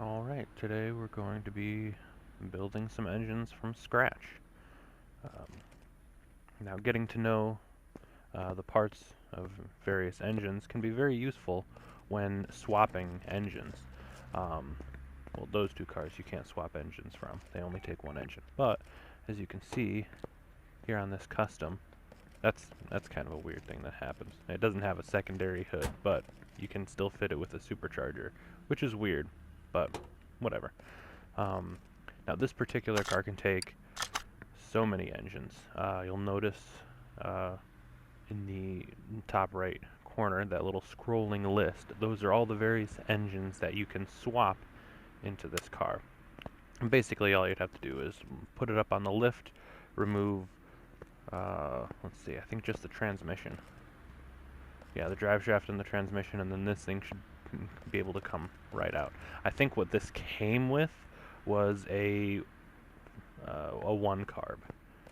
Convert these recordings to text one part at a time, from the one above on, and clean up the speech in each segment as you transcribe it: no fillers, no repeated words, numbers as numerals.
Alright, today we're going to be building some engines from scratch. Um, Now getting to know the parts of various engines can be very useful when swapping engines. Well, those two cars you can't swap engines from. They only take one engine. But, as you can see here on this custom, that's kind of a weird thing that happens. It doesn't have a secondary hood, but you can still fit it with a supercharger, which is weird, but whatever. Now this particular car can take so many engines. You'll notice in the top right corner, that little scrolling list, those are all the various engines that you can swap into this car. And basically all you'd have to do is put it up on the lift, remove, let's see, I think just the transmission. Yeah, the drive shaft and the transmission, and then this thing should be able to come right out. I think what this came with was a one carb,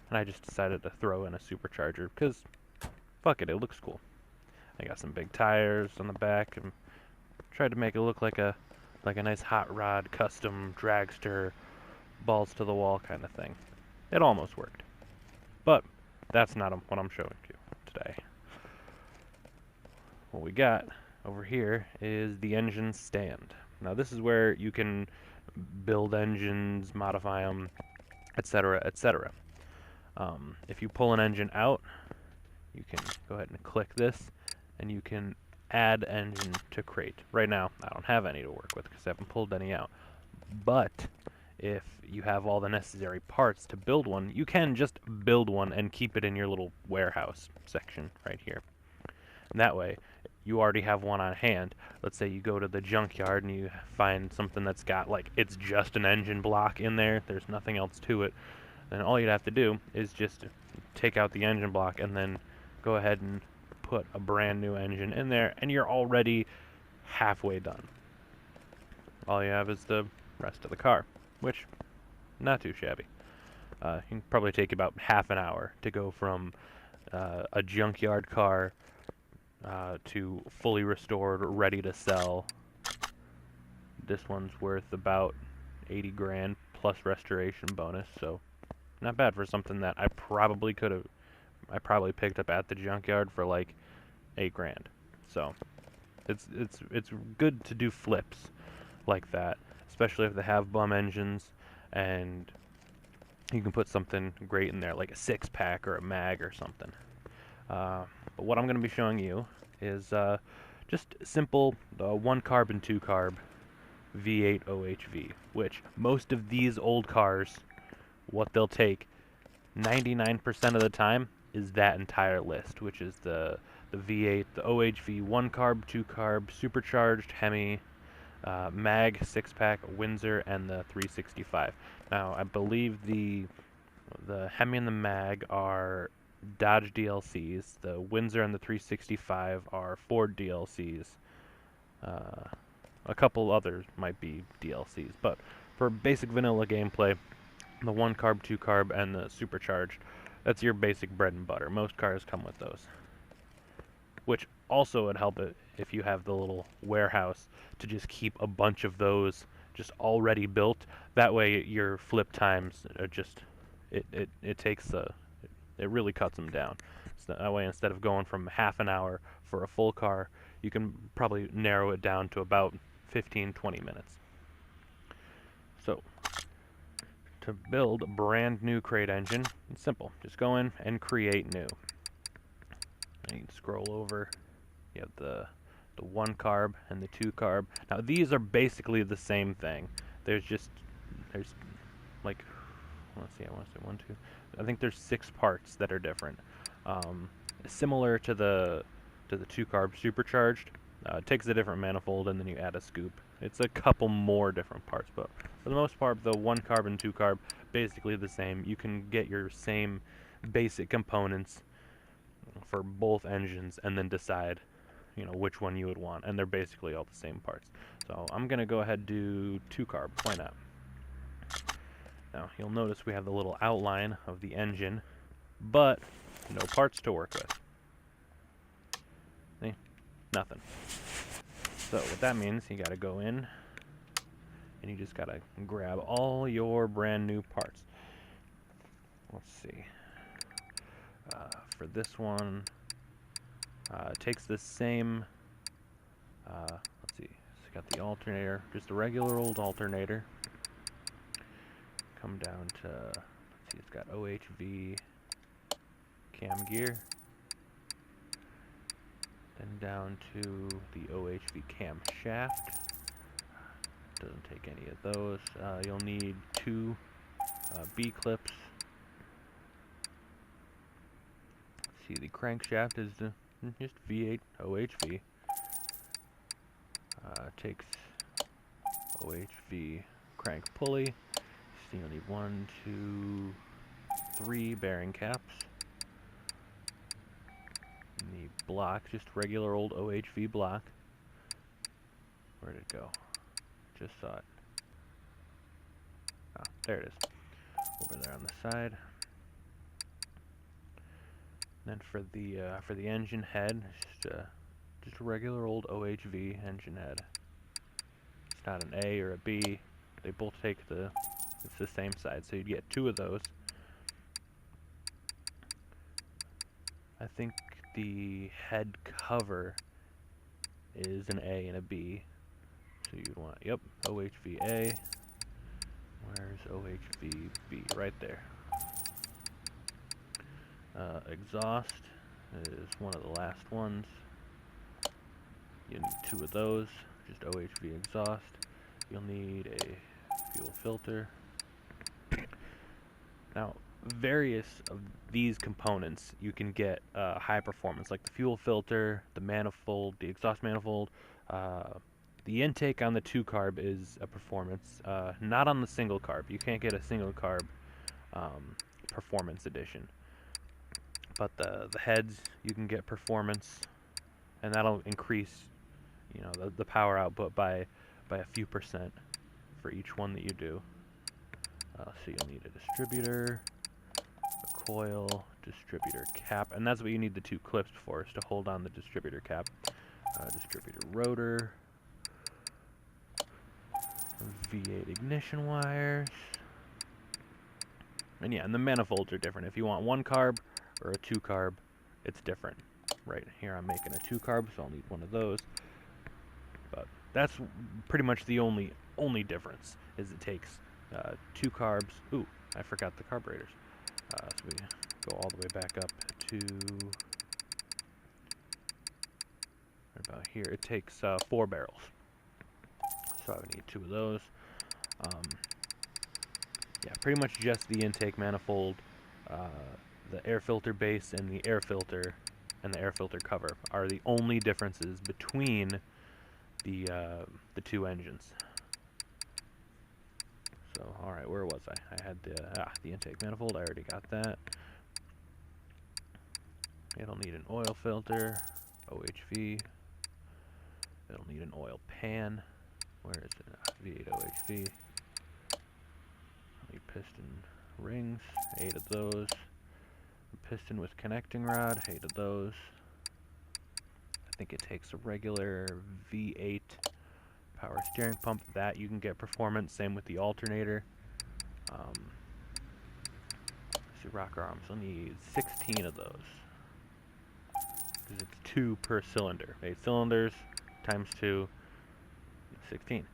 and I just decided to throw in a supercharger because fuck it, it looks cool. I got some big tires on the back and tried to make it look like a nice hot rod custom dragster, balls to the wall kind of thing. It almost worked, but that's not what I'm showing you today. What we got over here is the engine stand. Now this is where you can build engines, modify them, etc., etc. If you pull an engine out, you can go ahead and click this, and you can add engine to crate. Right now, I don't have any to work with because I haven't pulled any out. But if you have all the necessary parts to build one, you can just build one and keep it in your little warehouse section right here. And that way, you already have one on hand. Let's say you go to the junkyard and you find something that's got, like, it's just an engine block in there, there's nothing else to it, then all you'd have to do is just take out the engine block and then go ahead and put a brand new engine in there, and you're already halfway done. All you have is the rest of the car, which, not too shabby. You can probably take about half an hour to go from a junkyard car to fully restored, ready to sell. This one's worth about 80 grand plus restoration bonus, so not bad for something that I probably picked up at the junkyard for like 8 grand. So it's good to do flips like that, especially if they have bum engines and you can put something great in there, like a 6-pack or a mag or something. But what I'm going to be showing you is just simple 1 carb and 2 carb V8 OHV, which most of these old cars, what they'll take 99% of the time is that entire list, which is the V8, the OHV 1 carb, 2 carb, supercharged Hemi, mag 6-pack, Windsor, and the 365. Now, I believe the Hemi and the mag are Dodge DLCs. The Windsor and the 365 are Ford DLCs. A couple others might be DLCs, but for basic vanilla gameplay, the 1 carb, 2 carb, and the supercharged, that's your basic bread and butter. Most cars come with those. Which also would help it if you have the little warehouse to just keep a bunch of those just already built. That way your flip times are just, it takes it really cuts them down. So that way, instead of going from half an hour for a full car, you can probably narrow it down to about 15-20 minutes. So to build a brand new crate engine, it's simple. Just go in and create new. And you can scroll over. You have the 1 carb and the 2 carb. Now these are basically the same thing. There's like, let's see, I want to say 1, 2. I think there's 6 parts that are different. Similar to the 2 carb supercharged. It takes a different manifold and then you add a scoop. It's a couple more different parts, but for the most part, the 1 carb and 2 carb basically the same. You can get your same basic components for both engines and then decide, which one you would want, and they're basically all the same parts. So I'm gonna go ahead and do 2 carb. Why not? Now you'll notice we have the little outline of the engine, but no parts to work with. See? Nothing. So what that means, you gotta go in and you just gotta grab all your brand new parts. Let's see. For this one, it takes the same, let's see, it's got the alternator, just a regular old alternator. Come down to, let's see, it's got OHV cam gear. Then down to the OHV cam shaft. Doesn't take any of those. You'll need 2 B-clips. See, the crankshaft is just V8 OHV. Takes OHV crank pulley. So you'll need 1, 2, 3 bearing caps. You need block, just regular old OHV block. Where'd it go? Just saw it. Oh, there it is. Over there on the side. Then for the engine head, just a regular old OHV engine head. It's not an A or a B. They both take it's the same side, so you'd get 2 of those. I think the head cover is an A and a B. So you'd want, yep, OHV A. Where's OHV B? Right there. Exhaust is one of the last ones. You need 2 of those, just OHV exhaust. You'll need a fuel filter. Now, various of these components you can get high performance, like the fuel filter, the manifold, the exhaust manifold. The intake on the 2 carb is a performance, not on the single carb. You can't get a single carb performance edition. But the heads, you can get performance, and that'll increase, you know, the power output by a few percent for each one that you do. So you'll need a distributor, a coil, distributor cap, and that's what you need the 2 clips for, is to hold on the distributor cap. Distributor rotor, V8 ignition wires, and yeah, and the manifolds are different. If you want 1 carb or a 2 carb, it's different. Right here I'm making a 2 carb, so I'll need 1 of those. But that's pretty much the only difference, is it takes 2 carbs. Ooh, I forgot the carburetors. So we go all the way back up to right about here. It takes 4 barrels. So I would need 2 of those. Yeah, pretty much just the intake manifold, the air filter base, and the air filter cover are the only differences between the 2 engines. So, all right, where was I? I had the intake manifold. I already got that. It'll need an oil filter, OHV. It'll need an oil pan. Where is it? V8 OHV. I'll need piston rings, 8 of those. A piston with connecting rod, 8 of those. I think it takes a regular V8 power steering pump. That you can get performance. Same with the alternator. See, rocker arms. I'll need 16 of those, because it's 2 per cylinder. 8 cylinders times 2, 16.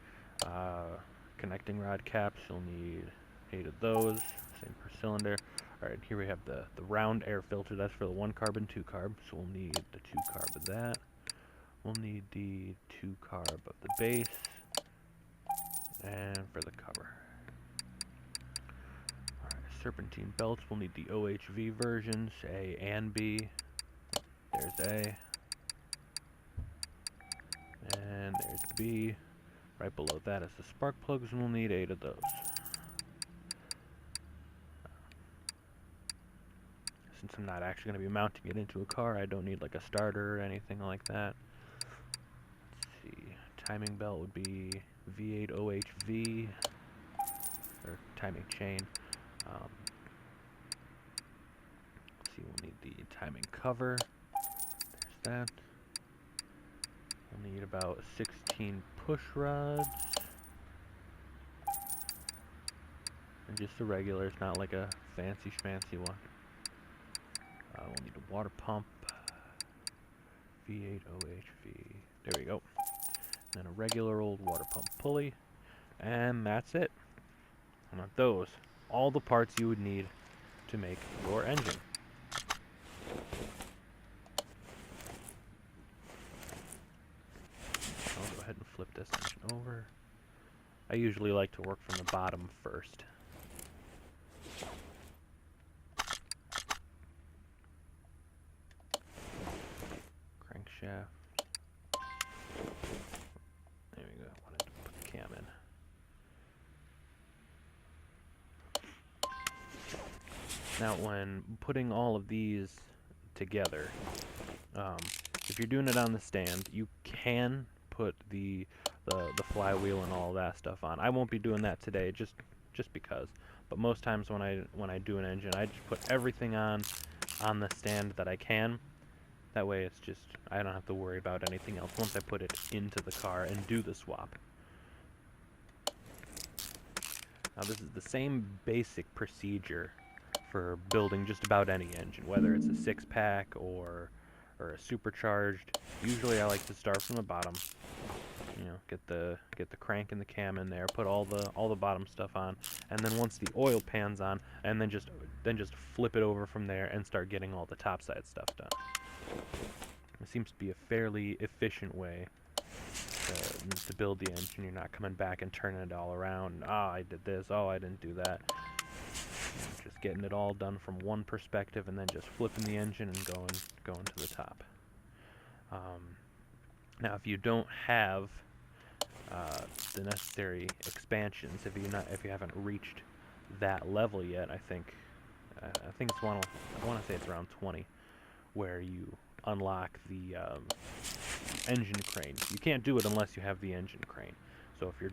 Connecting rod caps. You'll need 8 of those. Same per cylinder. Alright, here we have the round air filter. That's for the 1 carb and 2 carb. So we'll need the 2 carb of that. We'll need the 2 carb of the base. And for the cover. Alright, serpentine belts. We'll need the OHV versions, A and B. There's A. And there's B. Right below that is the spark plugs, and we'll need 8 of those. Since I'm not actually going to be mounting it into a car, I don't need like a starter or anything like that. Let's see. Timing belt would be V8 OHV, or timing chain. Let's see, we'll need the timing cover. There's that. We'll need about 16 push rods. And just a regular, it's not like a fancy schmancy one. We'll need a water pump. V8 OHV. There we go. And then a regular old water pump pulley. And that's it. And those, all the parts you would need to make your engine. I'll go ahead and flip this engine over. I usually like to work from the bottom first. Crankshaft. There we go. I wanted to put the cam in. Now, when putting all of these together, if you're doing it on the stand, you can put the flywheel and all that stuff on. I won't be doing that today, just because. But most times when I do an engine, I just put everything on the stand that I can. That way, it's just I don't have to worry about anything else once I put it into the car and do the swap. Now, this is the same basic procedure for building just about any engine, whether it's a 6-pack or a supercharged. Usually I like to start from the bottom, you know, get the crank and the cam in there, put all the bottom stuff on, and then once the oil pan's on, and then just flip it over from there and start getting all the topside stuff done. It seems to be a fairly efficient way to build the engine. You're not coming back and turning it all around. I did this. Oh, I didn't do that. Just getting it all done from one perspective, and then just flipping the engine and going to the top. Now, if you don't have the necessary expansions, if you haven't reached that level yet, I think it's I want to say it's around 20, where you unlock the engine crane. You can't do it unless you have the engine crane. So if you're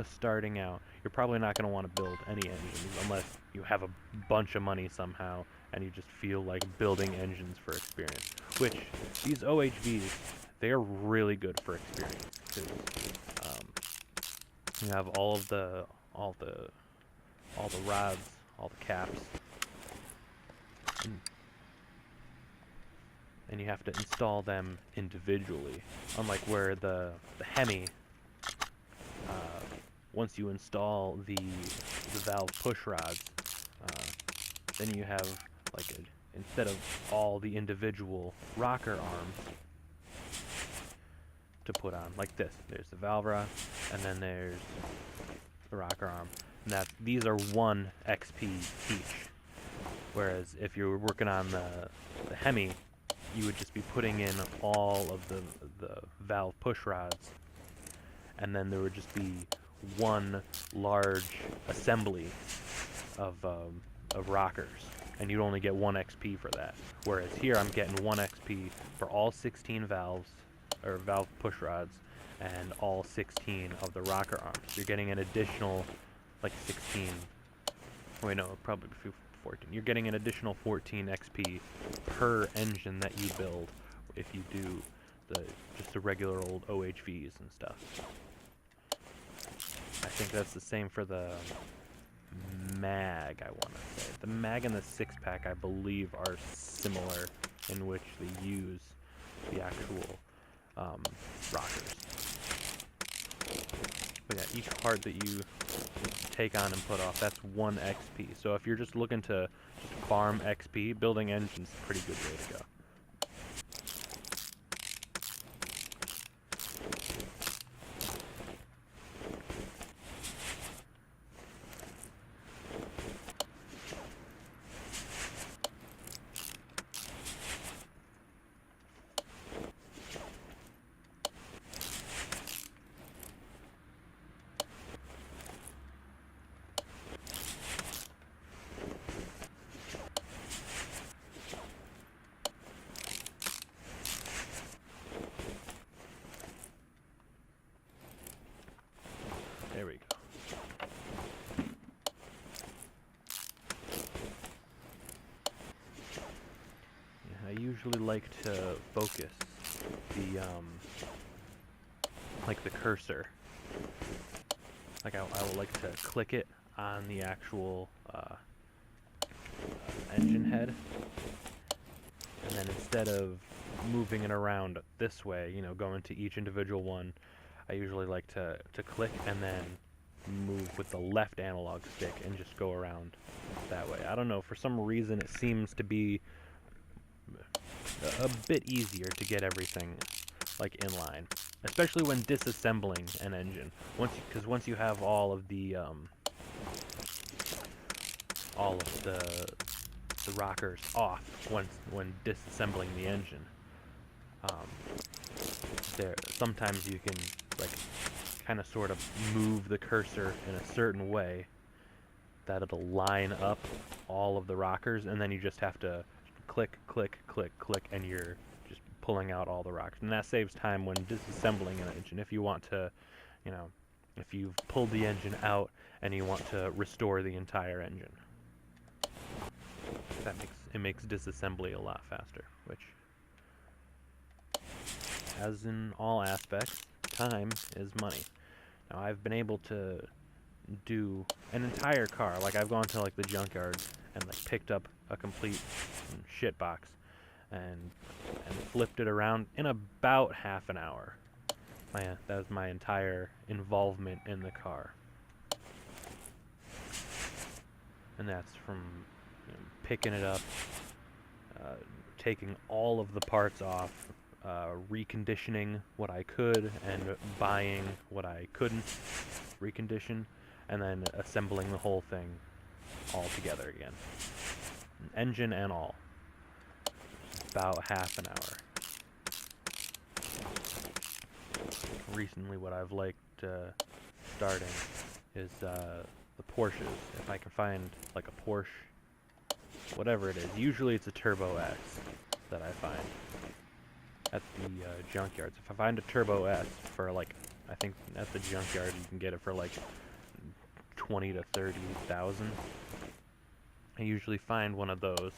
just starting out, you're probably not going to want to build any engines unless you have a bunch of money somehow and you just feel like building engines for experience. Which, these OHVs, they are really good for experience. Because you have all the rods, all the caps, and you have to install them individually. Unlike where the Hemi, once you install the valve push rods, then you have instead of all the individual rocker arms to put on, like this. There's the valve rod, and then there's the rocker arm. And these are 1 XP each. Whereas if you were working on the Hemi, you would just be putting in all of the valve push rods, and then there would just be 1 large assembly of rockers, and you'd only get 1 XP for that. Whereas here I'm getting 1 XP for all 16 valves, or valve push rods, and all 16 of the rocker arms. You're getting an additional, 16, wait no, probably 14. You're getting an additional 14 XP per engine that you build if you do just the regular old OHVs and stuff. I think that's the same for the mag, I want to say. The mag and the 6-pack, I believe, are similar in which they use the actual rockers. But yeah, each part that you take on and put off, that's 1 XP. So if you're just looking to just farm XP, building engines is a pretty good way to go. There we go. Yeah, I usually like to focus the the cursor. I will like to click it on the actual engine head. And then instead of moving it around this way, you know, going to each individual one, I usually like to click and then move with the left analog stick and just go around that way. I don't know, for some reason it seems to be a bit easier to get everything like in line, especially when disassembling an engine. Because once you have all of the rockers off when disassembling the engine, sometimes you can like kind of sort of move the cursor in a certain way that it'll line up all of the rockers, and then you just have to click, click, click, click, and you're just pulling out all the rockers. And that saves time when disassembling an engine. If you want to, you know, if you've pulled the engine out and you want to restore the entire engine, it makes disassembly a lot faster, which, as in all aspects, time is money. Now, I've been able to do an entire car. Like, I've gone to like the junkyard and like picked up a complete shit box and flipped it around in about half an hour. That was my entire involvement in the car. And that's from, you know, picking it up, taking all of the parts off, reconditioning what I could, and buying what I couldn't recondition, and then assembling the whole thing all together again. Engine and all. About half an hour. Recently what I've liked starting is the Porsches. If I can find like a Porsche, whatever it is, usually it's a Turbo S that I find at the junkyards. If I find a Turbo S for like, I think at the junkyard you can get it for like 20 to 30,000. I usually find one of those,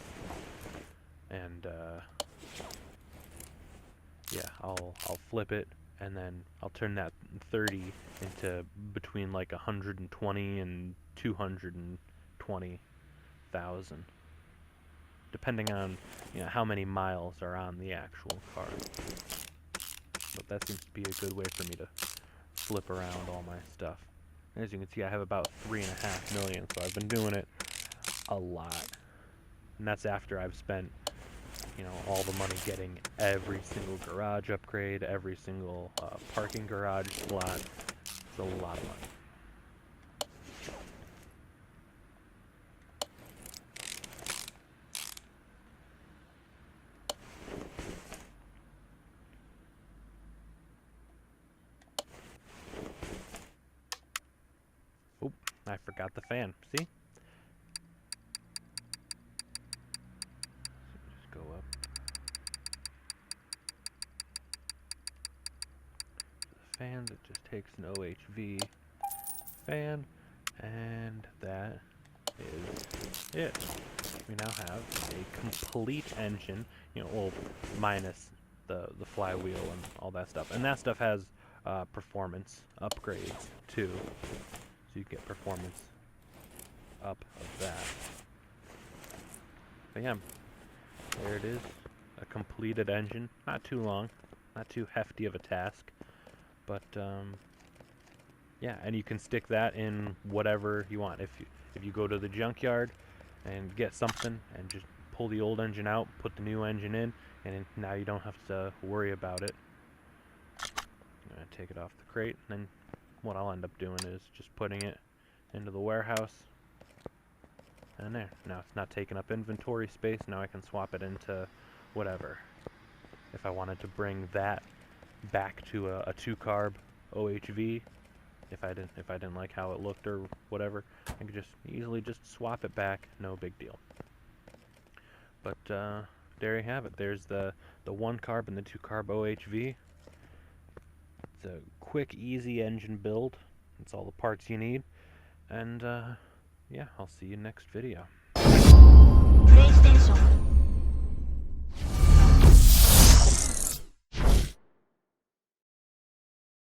and yeah, I'll flip it, and then I'll turn that 30 into between like 120 and 220,000, depending on, you know, how many miles are on the actual car. But that seems to be a good way for me to flip around all my stuff. As you can see, I have about 3.5 million, so I've been doing it a lot. And that's after I've spent, you know, all the money getting every single garage upgrade, every single parking garage slot. It's a lot of money. Oop, I forgot the fan. See? Just go up. The fan that just takes an OHV fan, and that is it. We now have a complete engine, you know, well, minus the flywheel and all that stuff. And that stuff has performance upgrades too, so you get performance up of that. But yeah, there it is, a completed engine. Not too long, not too hefty of a task, but yeah, and you can stick that in whatever you want. If you go to the junkyard and get something and just pull the old engine out, put the new engine in, and now you don't have to worry about it. I'm gonna take it off the crate, and then what I'll end up doing is just putting it into the warehouse, and there. Now it's not taking up inventory space. Now I can swap it into whatever. If I wanted to bring that back to a 2-carb OHV, if I didn't like how it looked or whatever, I could just easily just swap it back, no big deal. But there you have it. There's the 1-carb and the 2-carb OHV. It's a quick, easy engine build. It's all the parts you need. And yeah, I'll see you next video.